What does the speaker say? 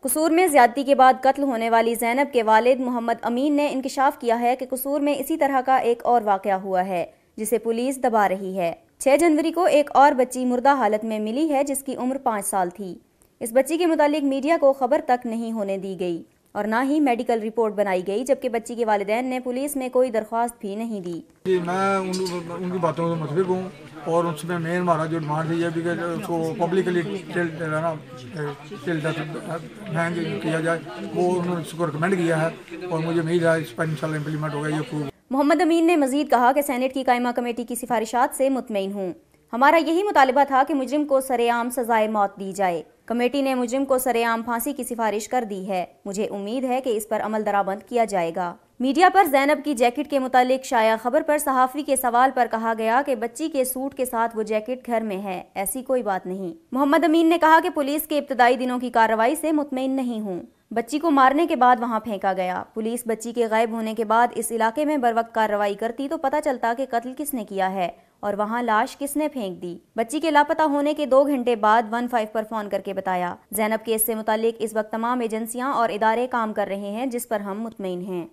कसूर में ज्यादती के बाद कत्ल होने वाली ज़ैनब के वालिद मोहम्मद अमीन ने इंकशाफ किया है कि कसूर में इसी तरह का एक और वाक़या हुआ है जिसे पुलिस दबा रही है। 6 जनवरी को एक और बच्ची मुर्दा हालत में मिली है जिसकी उम्र 5 साल थी। इस बच्ची के मुतालिक मीडिया को खबर तक नहीं होने दी गई और ना ही मेडिकल रिपोर्ट बनाई गई, जबकि बच्ची के वालिदैन ने पुलिस में कोई दरख्वास्त भी नहीं दी। मैं उनकी बातों से मुतफिक हूँ और उसमें मेन हमारा जो डिमांड थी कि उसको पब्लिकली हैंग किया जाए, वो उन्होंने उसको रिकमेंड किया है और मुझे उम्मीद है इस पर इंशाल्लाह इम्प्लीमेंट होगा ये प्रूव। मोहम्मद अमीन ने मजीद कहा कि सेनेट की कायमा कमेटी की सिफारिशात से मुतमईन हूँ। हमारा यही मुतालिबा था कि मुजरिम को सरेआम सजाए मौत दी जाए। कमेटी ने मुजरिम को सरेआम फांसी की सिफारिश कर दी है। मुझे उम्मीद है कि इस पर अमल दरामद किया जाएगा। मीडिया पर ज़ैनब की जैकेट के मुतालिक शाया खबर पर सहाफ़ी के सवाल पर कहा गया कि बच्ची के सूट के साथ वो जैकेट घर में है, ऐसी कोई बात नहीं। मोहम्मद अमीन ने कहा कि पुलिस के इब्तदाई दिनों की कार्रवाई से मुतमईन नहीं हूँ। बच्ची को मारने के बाद वहां फेंका गया। पुलिस बच्ची के गायब होने के बाद इस इलाके में बरवक्त कार्रवाई करती तो पता चलता कि कत्ल किसने किया है और वहां लाश किसने फेंक दी। बच्ची के लापता होने के 2 घंटे बाद 15 पर फोन करके बताया। ज़ैनब केस से मुतालिक इस वक्त तमाम एजेंसियां और इदारे काम कर रहे हैं जिस पर हम मुतमईन हैं।